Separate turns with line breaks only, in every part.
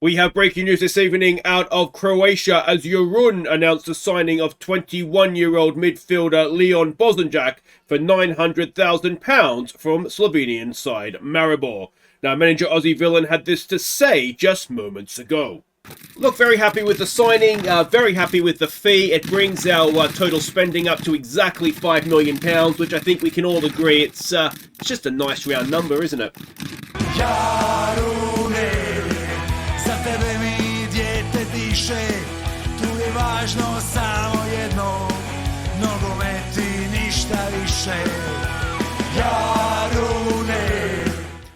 We have breaking news this evening out of Croatia as Jarun announced the signing of 21-year-old midfielder Leon Bosanjak for £900,000 from Slovenian side Maribor. Now, manager Aussie Villain had this to say just moments ago. Look, very happy with the signing, very happy with the fee. It brings our total spending up to exactly £5 million, which I think we can all agree it's just a nice round number, isn't it?
Za tebe mi dijete diše, tu je važno samo jedno, nogomet i ništa više. Jarune.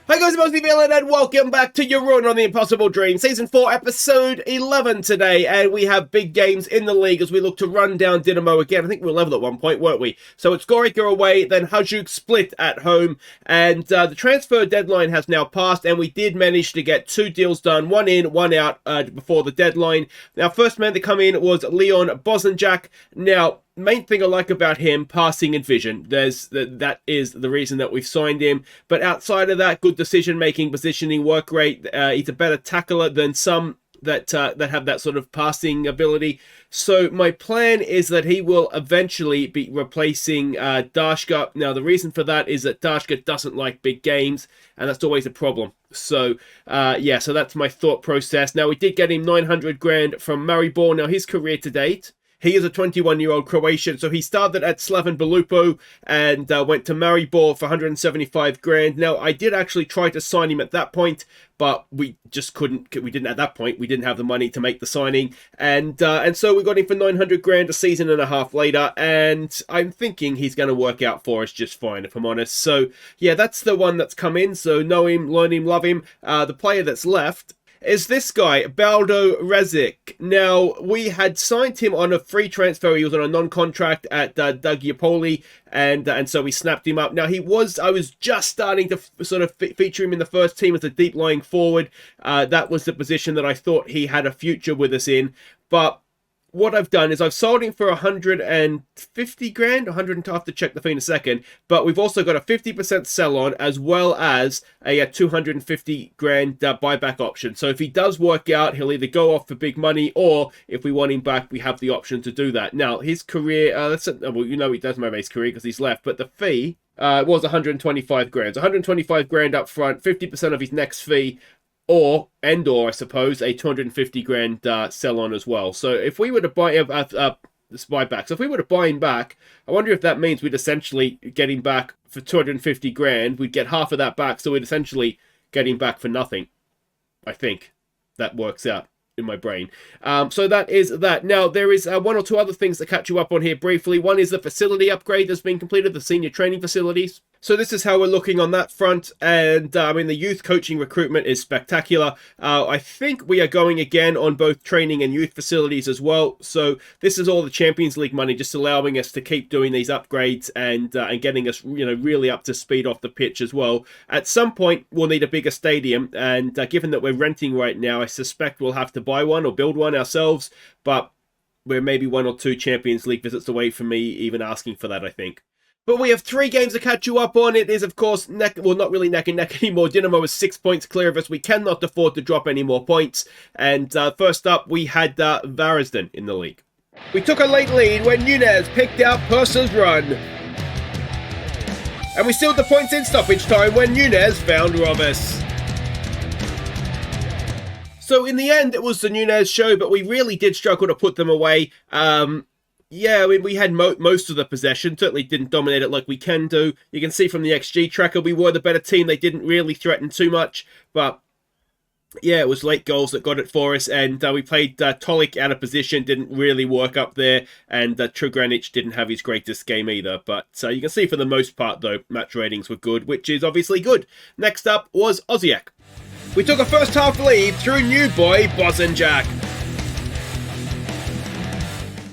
Hi guys, I'm Aussie Villain and welcome back to Jarun on the Impossible Dream, Season 4, Episode 11 today, and we have big games in the league as we look to run down Dinamo again. I think we were level at one point, weren't we? So it's Gorica away, then Hajduk split at home, and the transfer deadline has now passed, and we did manage to get two deals done, one in, one out before the deadline. Now, first man to come in was Leon Bosanjak. Now, main thing I like about him, passing and vision. That is the reason that we've signed him. But outside of that, good decision-making, positioning, work rate. He's a better tackler than some that have that sort of passing ability. So my plan is that he will eventually be replacing Dashka. Now, the reason for that is that Dashka doesn't like big games, and that's always a problem. So, yeah, so that's my thought process. Now, we did get him 900 grand from Maribor. Now, his career to date, he is a 21-year-old Croatian, so he started at Slaven Belupo and went to Maribor for 175 grand. Now, I did actually try to sign him at that point, but we just couldn't. We didn't at that point. We didn't have the money to make the signing, and so we got him for 900 grand a season and a half later. And I'm thinking he's going to work out for us just fine, if I'm honest. So yeah, that's the one that's come in. So know him, learn him, love him. The player that's left is this guy, Baldo Rezic. Now, we had signed him on a free transfer. He was on a non-contract at Dugiapoli, and so we snapped him up. Now, I was just starting to sort of feature him in the first team as a deep-lying forward. That was the position that I thought he had a future with us in. But what I've done is I've sold him for 150 grand, 100, I'll have to check the fee in a second, but we've also got a 50% sell on as well as a 250 grand buyback option. So if he does work out, he'll either go off for big money, or if we want him back, we have the option to do that. Now, his career, well, you know he doesn't have his career because he's left, but the fee was 125 grand. So 125 grand up front, 50% of his next fee, or I suppose, a 250 grand sell on as well. So if we were to buy this buyback, so if we were to buy him back, I wonder if that means we'd essentially get him back for 250 grand. We'd get half of that back, so we'd essentially get him back for nothing. I think that works out in my brain. So that is that. Now, there is one or two other things to catch you up on here briefly. One is the facility upgrade that's been completed, the senior training facilities. So this is how we're looking on that front, and I mean, the youth coaching recruitment is spectacular. I think we are going again on both training and youth facilities as well. So this is all the Champions League money, just allowing us to keep doing these upgrades and getting us, really up to speed off the pitch as well. At some point, we'll need a bigger stadium, and given that we're renting right now, I suspect we'll have to buy one or build one ourselves. But we're maybe one or two Champions League visits away from me even asking for that, I think. But we have 3 games to catch you up on. It is, of course, not really neck and neck anymore. Dinamo is 6 points clear of us. We cannot afford to drop any more points. And first up, we had Varazdan in the league. We took a late lead when Nunez picked out Purser's run. And we sealed the points in stoppage time when Nunez found Robus. So in the end, it was the Nunez show, but we really did struggle to put them away. Yeah, we had most of the possession. Certainly didn't dominate it like we can do. You can see from the XG tracker, we were the better team. They didn't really threaten too much. But yeah, it was late goals that got it for us. And we played Tolik out of position. Didn't really work up there. And Trugranic didn't have his greatest game either. But you can see for the most part, though, match ratings were good, which is obviously good. Next up was Osijek. We took a first half lead through new boy Bosanjak.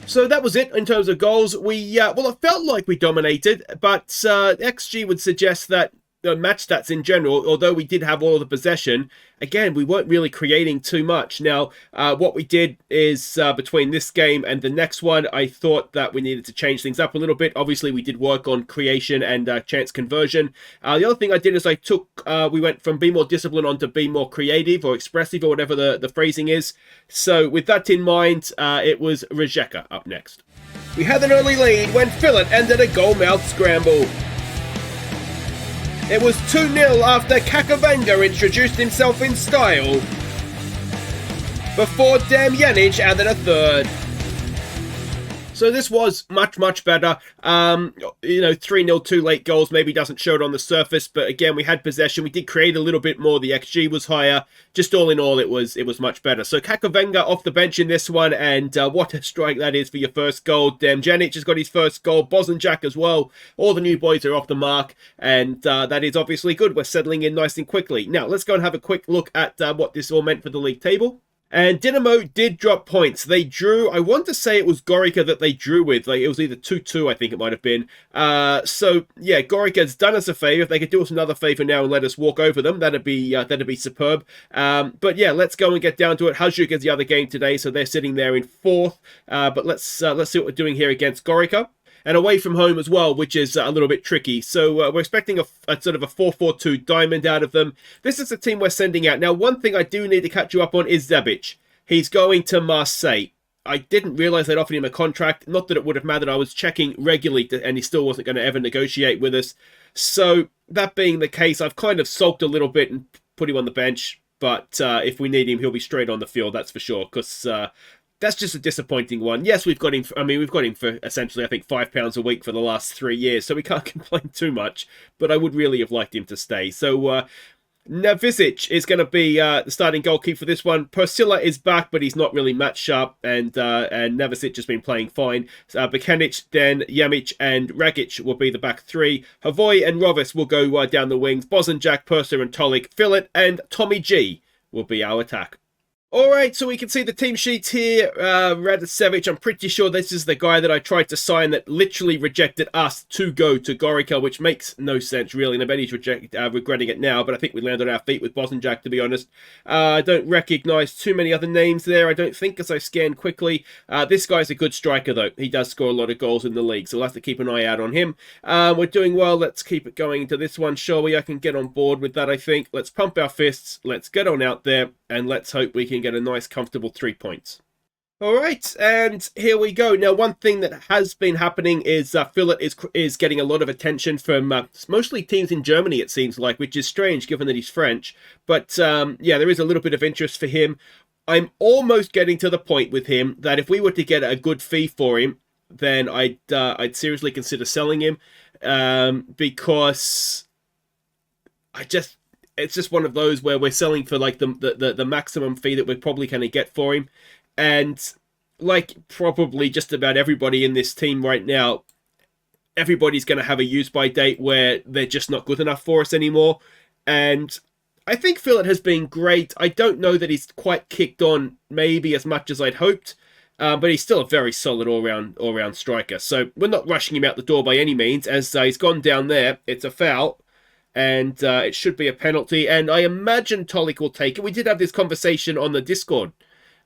So that was it in terms of goals. It felt like we dominated, but XG would suggest that match stats in general, although we did have all of the possession, again, we weren't really creating too much. Now, what we did is, between this game and the next one, I thought that we needed to change things up a little bit. Obviously, we did work on creation and chance conversion. The other thing I did is we went from be more disciplined on to be more creative or expressive or whatever the phrasing is. So with that in mind, it was Rijeka up next. We had an early lead when Philip ended a goal-mouth scramble. It was 2-0 after Kakavenga introduced himself in style, before Damjanic added a third. So this was much, much better. 3-0, 2 late goals maybe doesn't show it on the surface, but again, we had possession. We did create a little bit more. The XG was higher. Just all in all, it was much better. So Kakavenga off the bench in this one, and what a strike that is for your first goal. Damjanic has got his first goal. Bosanjak as well. All the new boys are off the mark, and that is obviously good. We're settling in nice and quickly. Now, let's go and have a quick look at what this all meant for the league table. And Dinamo did drop points. They drew, I want to say it was Gorica that they drew with. It was either 2-2, I think it might have been. So, yeah, Gorica's done us a favour. If they could do us another favour now and let us walk over them, that'd be superb. But yeah, let's go and get down to it. Hajduk is the other game today, so they're sitting there in 4th. But let's see what we're doing here against Gorica. And away from home as well, which is a little bit tricky. So we're expecting a sort of a 4-4-2 diamond out of them. This is the team we're sending out. Now, one thing I do need to catch you up on is Zabic. He's going to Marseille. I didn't realise they'd offered him a contract. Not that it would have mattered. I was checking regularly, and he still wasn't going to ever negotiate with us. So that being the case, I've kind of sulked a little bit and put him on the bench. But if we need him, he'll be straight on the field, that's for sure. Because that's just a disappointing one. Yes, we've got him. We've got him for essentially, I think, £5 a week for the last 3 years, so we can't complain too much. But I would really have liked him to stay. So Navisic is going to be the starting goalkeeper for this one. Persila is back, but he's not really match sharp, and Navisic has been playing fine. Bekanic, Den, Jamic, and Ragic will be the back three. Havoy and Rovis will go down the wings. Bosanjak, Purser, and Tolik, Fillet, and Tommy G will be our attack. Alright, so we can see the team sheet here. Radicevic, I'm pretty sure this is the guy that I tried to sign that literally rejected us to go to Gorica, which makes no sense, really. And I bet he's regretting it now, but I think we landed on our feet with Bosanjak, to be honest. I don't recognise too many other names there, I don't think, as I scanned quickly. This guy's a good striker, though. He does score a lot of goals in the league, so we'll have to keep an eye out on him. We're doing well. Let's keep it going into this one, shall we? I can get on board with that, I think. Let's pump our fists. Let's get on out there, and let's hope we can get a nice comfortable 3 points. Alright, and here we go. Now, one thing that has been happening is Philip is getting a lot of attention from mostly teams in Germany, it seems like, which is strange given that he's French. But yeah, there is a little bit of interest for him. I'm almost getting to the point with him that if we were to get a good fee for him, then I'd seriously consider selling him, because it's just one of those where we're selling for like the maximum fee that we're probably going to get for him. And like probably just about everybody in this team right now, everybody's going to have a use by date where they're just not good enough for us anymore. And I think Philip has been great. I don't know that he's quite kicked on maybe as much as I'd hoped, but he's still a very solid all-round striker. So we're not rushing him out the door by any means. As he's gone down there, it's a foul. And it should be a penalty. And I imagine Tolik will take it. We did have this conversation on the Discord.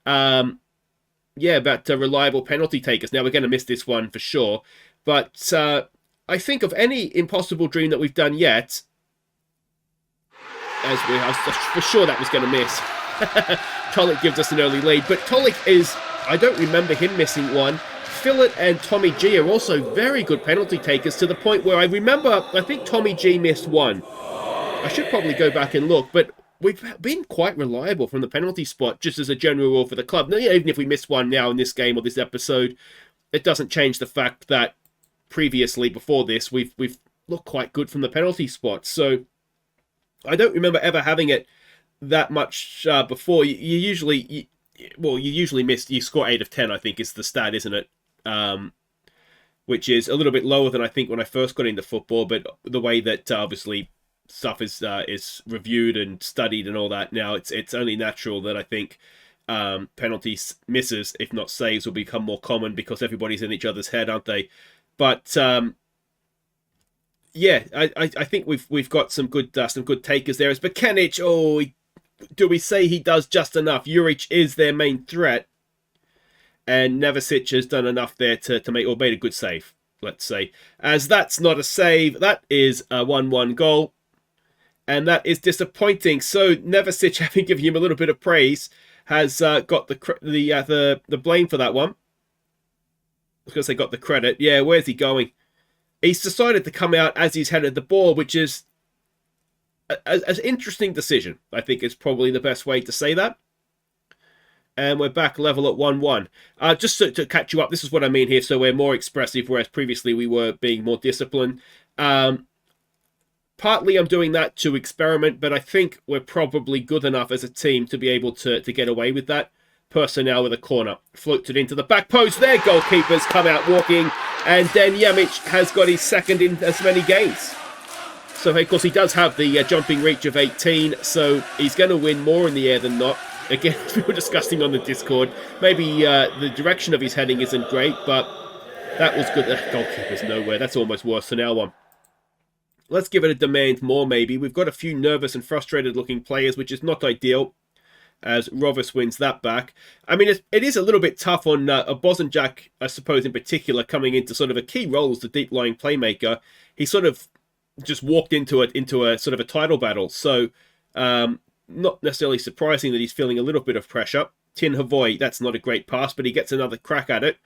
About reliable penalty takers. Now, we're going to miss this one for sure. But I think of any impossible dream that we've done yet, I was for sure that was going to miss. Tolik gives us an early lead. But Tolik is, I don't remember him missing one. Fillet and Tommy G are also very good penalty takers, to the point where I think Tommy G missed one. I should probably go back and look, but we've been quite reliable from the penalty spot, just as a general rule for the club. Now, even if we miss one now in this game or this episode, it doesn't change the fact that previously, before this, we've looked quite good from the penalty spot. So I don't remember ever having it that much before. You usually miss, you score 8 of 10, I think is the stat, isn't it? Which is a little bit lower than I think when I first got into football, but the way that obviously stuff is reviewed and studied and all that now, it's only natural that I think penalties misses, if not saves, will become more common because everybody's in each other's head, aren't they? But yeah, I think we've got some good takers there. As Bekanic, do we say he does just enough? Juric is their main threat, and Nevasic has done enough there to make, or made a good save, let's say. As that's not a save, that is a 1-1 goal, and that is disappointing. So Nevasic, having given him a little bit of praise, has got the blame for that one. I was going to say got the credit. Yeah, where's he going? He's decided to come out as he's headed the ball, which is an interesting decision. I think is probably the best way to say that. And we're back level at 1-1. Just to catch you up, this is what I mean here. So we're more expressive, whereas previously we were being more disciplined. Partly I'm doing that to experiment, but I think we're probably good enough as a team to be able to get away with that. Personnel with a corner. Floats it into the back post. Their goalkeepers come out walking. And then Jamic has got his second in as many games. So, of course, he does have the jumping reach of 18. So he's going to win more in the air than not. Again, we were discussing on the Discord. Maybe the direction of his heading isn't great, but that was good. Goalkeeper's nowhere. That's almost worse than our one. Let's give it a demand more, maybe. We've got a few nervous and frustrated-looking players, which is not ideal, as Rovis wins that back. I mean, it is a little bit tough on Bosanjak, I suppose, in particular, coming into sort of a key role as the deep-lying playmaker. He sort of just walked into a sort of a title battle. So, not necessarily surprising that he's feeling a little bit of pressure. Tin Havoy, that's not a great pass, but he gets another crack at it.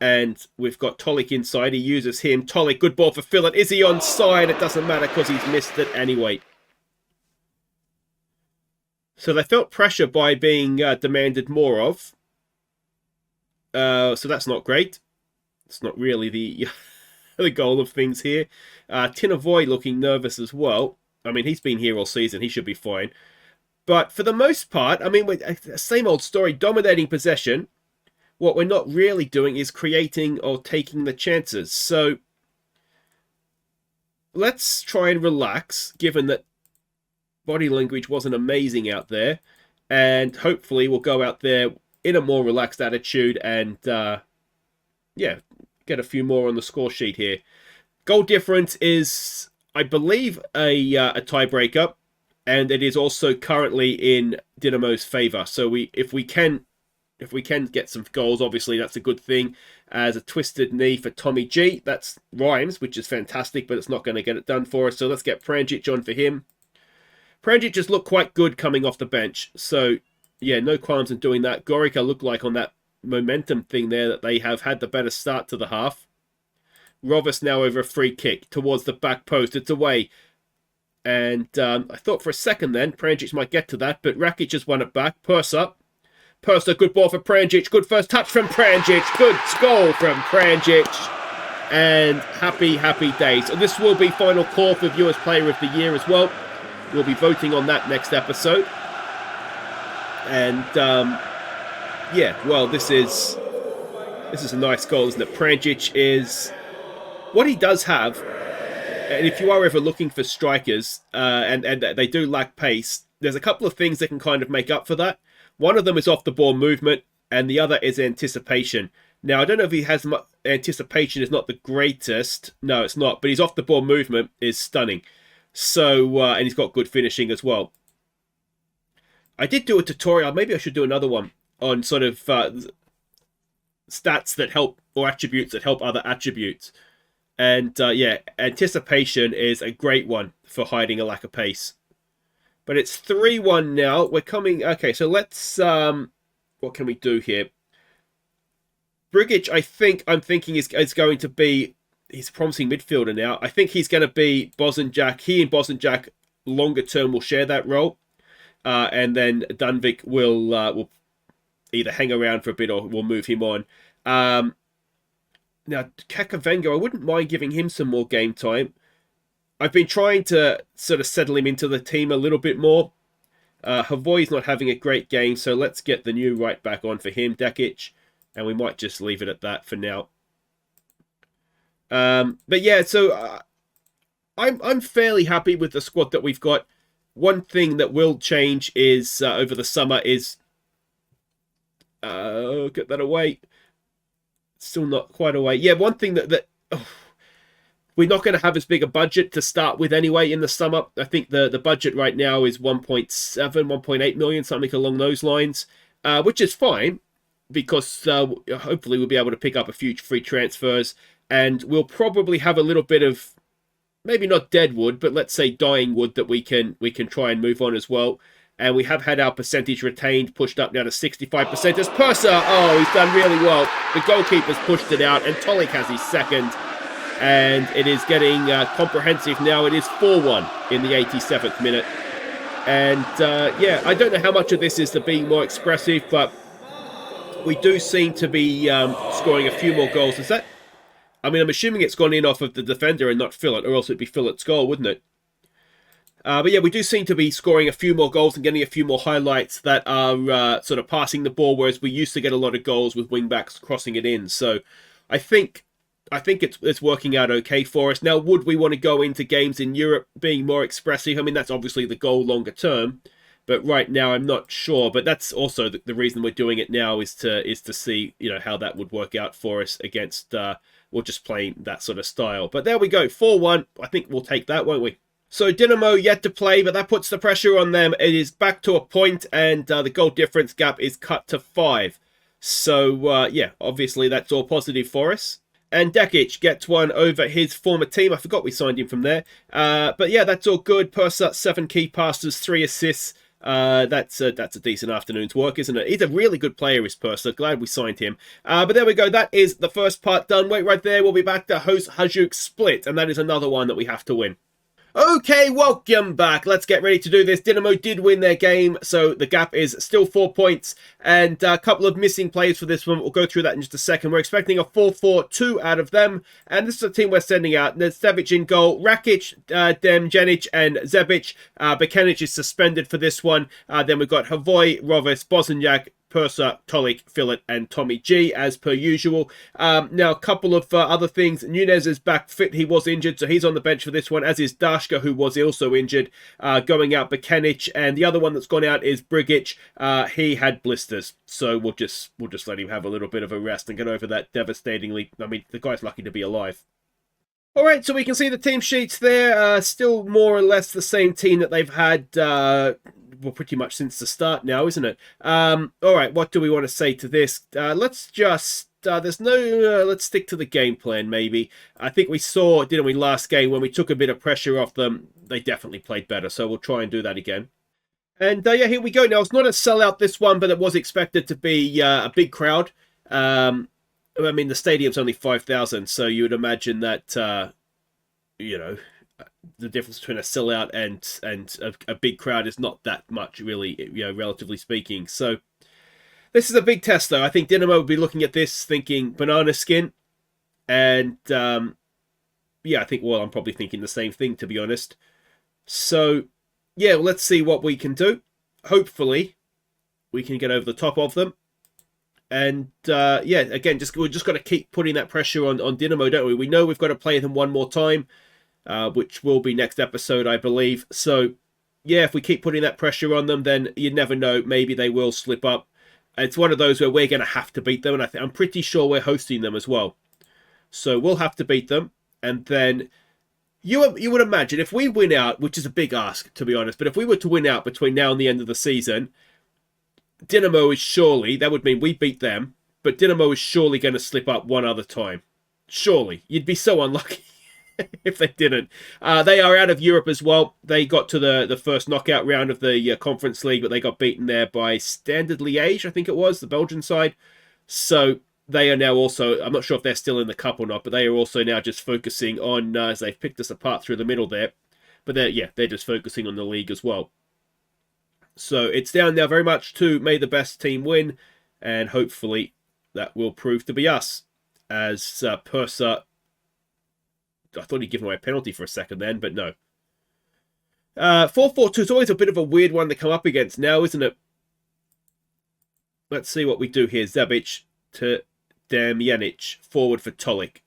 And we've got Tolik inside. He uses him. Tolik, good ball for Philip. Is he onside? It doesn't matter because he's missed it anyway. So they felt pressure by being demanded more of. So that's not great. It's not really the the goal of things here. Tinavoy looking nervous as well. I mean, he's been here all season. He should be fine. But for the most part, I mean, same old story. Dominating possession. What we're not really doing is creating or taking the chances. So let's try and relax, given that body language wasn't amazing out there. And hopefully we'll go out there in a more relaxed attitude and, yeah, get a few more on the score sheet here. Goal difference is, I believe, a tiebreaker. And it is also currently in Dinamo's favour. So if we can get some goals, obviously that's a good thing. As a twisted knee for Tommy G. That's rhymes, which is fantastic, but it's not going to get it done for us. So let's get Pranjic on for him. Pranjic just looked quite good coming off the bench. So, yeah, no qualms in doing that. Gorica looked like on that momentum thing there that they have had the better start to the half. Rovis now over a free kick towards the back post. It's away. And I thought for a second then Pranjic might get to that, but Rakic has won it back. Purser, good ball for Pranjic. Good first touch from Pranjic. Good goal from Pranjic. And happy days. And this will be final call for Viewers Player of the Year as well. We'll be voting on that next episode. And yeah, well, this is a nice goal, isn't it? Pranjic is what he does have. And if you are ever looking for strikers, and they do lack pace, there's a couple of things that can kind of make up for that. One of them is off the ball movement, and the other is anticipation. Now, I don't know if he has much anticipation. Is not the greatest. No, it's not. But his off the ball movement is stunning. So, and he's got good finishing as well. I did do a tutorial. Maybe I should do another one on sort of stats that help, or attributes that help other attributes. And yeah, anticipation is a great one for hiding a lack of pace. But it's 3-1 now. We're coming... Okay, so let's... what can we do here? Brigic, I'm thinking is going to be... He's a promising midfielder now. I think he's going to be Bosanjak. He and Bosanjak, longer term, will share that role. And then Dunvik will either hang around for a bit or we'll move him on. Now, Kakavengo, I wouldn't mind giving him some more game time. I've been trying to sort of settle him into the team a little bit more. Havoy's not having a great game, so let's get the new right back on for him, Dakic. And we might just leave it at that for now. But yeah, so I'm fairly happy with the squad that we've got. One thing that will change is over the summer is... get that away. Still not quite away. Yeah, one thing that we're not going to have as big a budget to start with anyway in the summer. I think the budget right now is 1.7, 1.8 million, something along those lines, which is fine because hopefully we'll be able to pick up a few free transfers, and we'll probably have a little bit of, maybe not dead wood, but let's say dying wood that we can try and move on as well. And we have had our percentage retained pushed up now to 65%. As Purser, he's done really well. The goalkeeper's pushed it out, and Tolik has his second. And it is getting comprehensive now. It is 4-1 in the 87th minute. And, yeah, I don't know how much of this is to being more expressive, but we do seem to be scoring a few more goals. Is that... I mean, I'm assuming it's gone in off of the defender and not Phillip, or else it'd be Philip's goal, wouldn't it? But yeah, we do seem to be scoring a few more goals and getting a few more highlights that are sort of passing the ball, whereas we used to get a lot of goals with wing-backs crossing it in. So I think it's working out okay for us. Now, would we want to go into games in Europe being more expressive? I mean, that's obviously the goal longer term. But right now, I'm not sure. But that's also the reason we're doing it now is to see, you know, how that would work out for us against, we're just playing that sort of style. But there we go, 4-1. I think we'll take that, won't we? So Dinamo yet to play, but that puts the pressure on them. It is back to a point, and the goal difference gap is cut to 5. So, yeah, obviously that's all positive for us. And Dekic gets one over his former team. I forgot we signed him from there. But yeah, that's all good. Purser, 7 key passes, 3 assists. That's a decent afternoon's work, isn't it? He's a really good player, is Purser. Glad we signed him. But there we go. That is the first part done. Wait right there. We'll be back to host Hajduk Split, and that is another one that we have to win. Okay, welcome back. Let's get ready to do this. Dinamo did win their game, so the gap is still 4 points, and a couple of missing players for this one. We'll go through that in just a second. We're expecting a 4-4-2 out of them, and this is a team we're sending out. There's Stevic in goal, Rakic, Demjanic, and Zebic. Bekanic is suspended for this one. Then we've got Havoy, Rovis, Bosniak, Purser, Tolik, Phillip, and Tommy G, as per usual. Now, a couple of other things. Nunez is back fit. He was injured, so he's on the bench for this one, as is Dashka, who was also injured. Going out, Bekanic, and the other one that's gone out is Brigic. He had blisters, so we'll just let him have a little bit of a rest and get over that devastatingly. I mean, the guy's lucky to be alive. All right, so we can see the team sheets there. Still more or less the same team that they've had... well, pretty much since the start now, isn't it? All right, what do we want to say to this? Let's just... let's stick to the game plan, maybe. I think we saw, didn't we, last game, when we took a bit of pressure off them, they definitely played better, so we'll try and do that again. And, yeah, here we go. Now, it's not a sellout, this one, but it was expected to be a big crowd. I mean, the stadium's only 5,000, so you would imagine that, you know... the difference between a sellout and a big crowd is not that much, really, you know, relatively speaking. So this is a big test, though. I think Dinamo will be looking at this thinking banana skin. And, yeah, I think, well, I'm probably thinking the same thing, to be honest. So, yeah, well, let's see what we can do. Hopefully, we can get over the top of them. And, yeah, again, we're just got to keep putting that pressure on Dinamo, don't we? We know we've got to play them one more time. Which will be next episode, I believe. So, yeah, if we keep putting that pressure on them, then you never know. Maybe they will slip up. It's one of those where we're going to have to beat them, and I'm pretty sure we're hosting them as well. So we'll have to beat them, and then you would imagine if we win out, which is a big ask, to be honest, but if we were to win out between now and the end of the season, Dinamo is surely, that would mean we beat them, but Dinamo is surely going to slip up one other time. Surely. You'd be so unlucky. If they didn't. They are out of Europe as well. They got to the first knockout round of the Conference League, but they got beaten there by Standard Liège, I think it was, the Belgian side. So they are now also, I'm not sure if they're still in the cup or not, but they are also now just focusing on, as they've picked us apart through the middle there, but they're just focusing on the league as well. So it's down now very much to may the best team win, and hopefully that will prove to be us, as Purser... I thought he'd given away a penalty for a second then, but no. 4-4-2 is always a bit of a weird one to come up against now, isn't it? Let's see what we do here. Zebic to Demjanic. Forward for Tolik.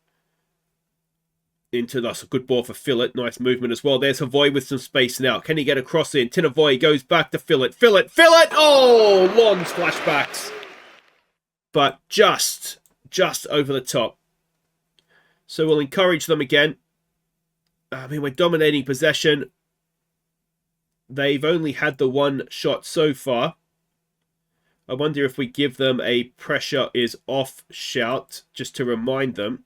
Into that's a good ball for Phillip. Nice movement as well. There's Havoy with some space now. Can he get a cross in? Tinavoy goes back to Phillip. Phillip! Oh! Long splashbacks. But just over the top. So we'll encourage them again. I mean, we're dominating possession. They've only had the one shot so far. I wonder if we give them a pressure is off shout, just to remind them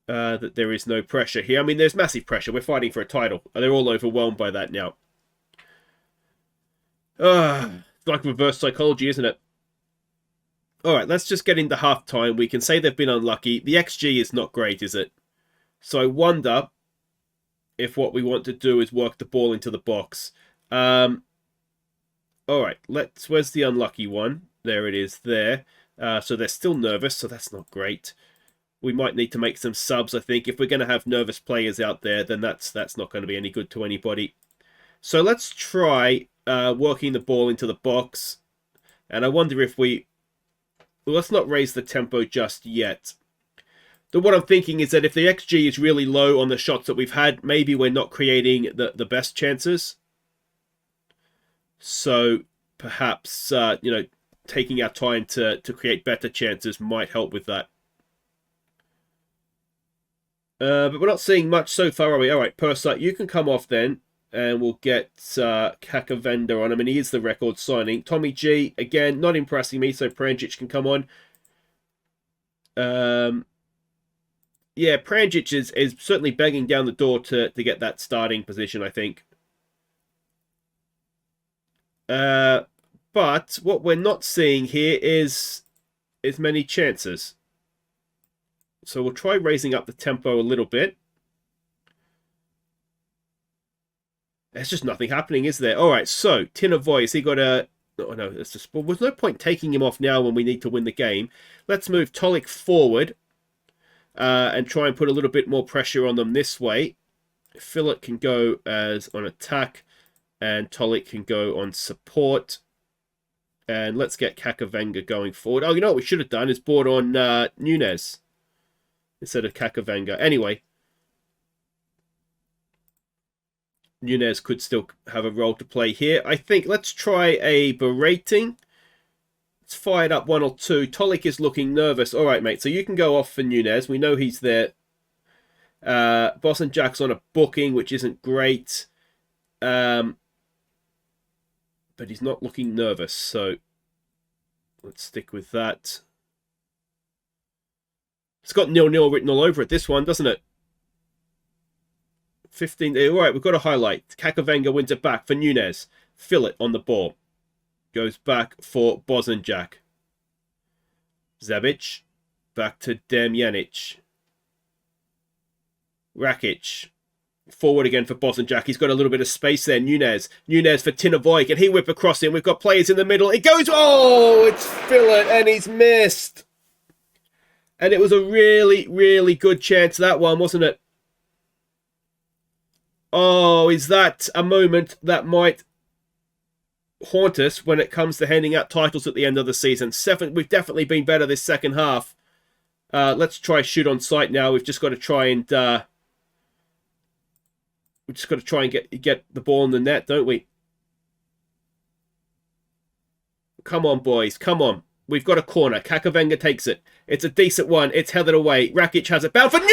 that there is no pressure here. I mean, there's massive pressure. We're fighting for a title. They're all overwhelmed by that now. It's like reverse psychology, isn't it? Alright, let's just get into half-time. We can say they've been unlucky. The XG is not great, is it? So I wonder if what we want to do is work the ball into the box. Alright, where's the unlucky one? There it is, there. So they're still nervous, so that's not great. We might need to make some subs, I think. If we're going to have nervous players out there, then that's not going to be any good to anybody. So let's try working the ball into the box. And I wonder if we... Well, let's not raise the tempo just yet. What I'm thinking is that if the XG is really low on the shots that we've had, maybe we're not creating the best chances. So perhaps, taking our time to create better chances might help with that. But we're not seeing much so far, are we? All right, Persa, you can come off then. And we'll get Kakavenda on. I mean, he is the record signing. Tommy G, again, not impressing me, so Pranjic can come on. Yeah, Pranjic is certainly banging down the door to get that starting position, I think. But what we're not seeing here is many chances. So we'll try raising up the tempo a little bit. There's just nothing happening, is there? All right, so Tinavoy, has he got a... Oh, no, that's just... Well, there's no point taking him off now when we need to win the game. Let's move Tolik forward and try and put a little bit more pressure on them this way. Philip can go as on attack and Tolik can go on support. And let's get Kakavenga going forward. Oh, you know what we should have done is brought on Nunez instead of Kakavenga. Anyway. Nunez could still have a role to play here. I think let's try a berating. Let's fire it up 1 or 2. Tolik is looking nervous. All right, mate. So you can go off for Nunez. We know he's there. Boss and Jack's on a booking, which isn't great. But he's not looking nervous. So let's stick with that. It's got 0-0 written all over it, this one, doesn't it? 15. All right, we've got a highlight. Kakavenga wins it back for Nunez. Philip on the ball. Goes back for Bosanjak. Zabic. Back to Demjanic. Rakic. Forward again for Bosanjak. He's got a little bit of space there. Nunez. Nunez for Tinavoy. Can he whip across him? We've got players in the middle. It goes. Oh, it's Philip and he's missed. And it was a really, really good chance, that one, wasn't it? Oh, is that a moment that might haunt us when it comes to handing out titles at the end of the season? We've definitely been better this second half. Let's try shoot on sight now. We've just got to try and get the ball in the net, don't we? Come on, boys. Come on. We've got a corner. Kakavenga takes it. It's a decent one. It's headed away. Rakic has it. Bound for Nunez!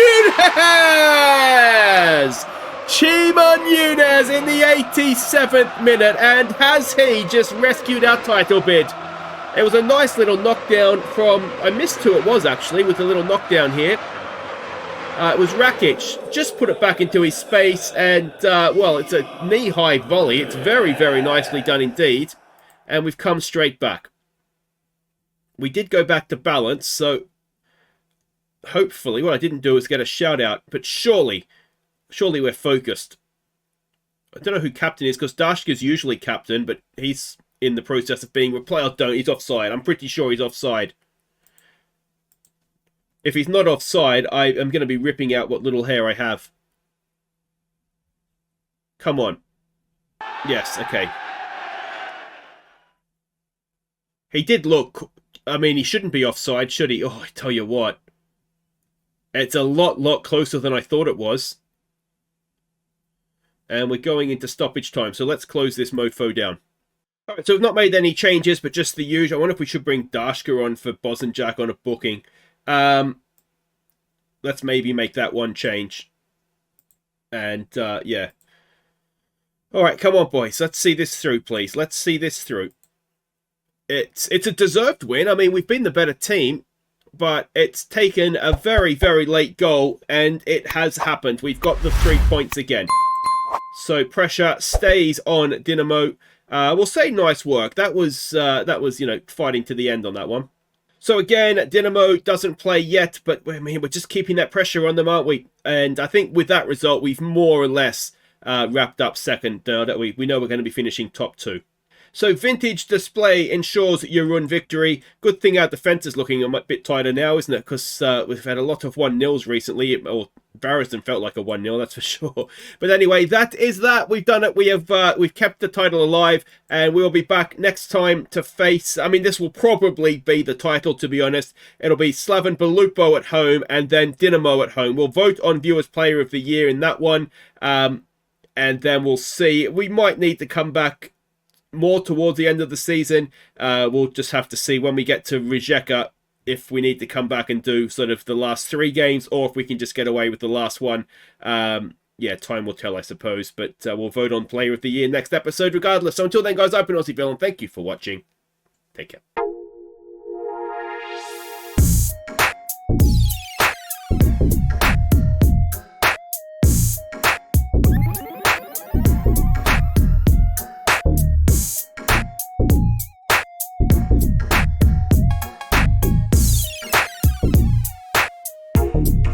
Chima Nunez in the 87th minute, and has he just rescued our title bid? It was a nice little knockdown from... I missed who it was, actually, with a little knockdown here. It was Rakic. Just put it back into his space, and, well, it's a knee-high volley. It's very, very nicely done indeed. And we've come straight back. We did go back to balance, so... Hopefully, what I didn't do is get a shout-out, but surely we're focused. I don't know who captain is, because Dashka's usually captain, but he's in the process of being replaced. Oh, don't. He's offside. I'm pretty sure he's offside. If he's not offside, I am going to be ripping out what little hair I have. Come on. Yes, okay. He did look... I mean, he shouldn't be offside, should he? Oh, I tell you what. It's a lot closer than I thought it was. And we're going into stoppage time, so let's close this mofo down. Alright, so we've not made any changes, but just the usual. I wonder if we should bring Dashka on for Bosanjak on a booking. Let's maybe make that one change. And, yeah. All right, come on, boys. Let's see this through, please. Let's see this through. It's a deserved win. I mean, we've been the better team, but it's taken a very, very late goal, and it has happened. We've got the 3 points again. So pressure stays on Dinamo. We'll say nice work. That was fighting to the end on that one. So again, Dinamo doesn't play yet, but I mean, we're just keeping that pressure on them, aren't we? And I think with that result, we've more or less wrapped up second. That we know we're going to be finishing top 2. So vintage display ensures Jarun victory. Good thing our defence is looking a bit tighter now, isn't it? Because we've had a lot of 1-0s recently. Or Barristan felt like a 1-0, that's for sure. But anyway, that is that. We've done it. We've kept the title alive, and we'll be back next time to face. I mean, this will probably be the title, to be honest. It'll be Slaven Belupo at home, and then Dinamo at home. We'll vote on Viewers Player of the Year in that one, and then we'll see. We might need to come back more towards the end of the season. We'll just have to see when we get to Rijeka if we need to come back and do sort of the last 3 games, or if we can just get away with the last one. Yeah, time will tell, I suppose. But we'll vote on Player of the Year next episode regardless. So until then, guys, I've been Aussie Bill, and thank you for watching. Take care.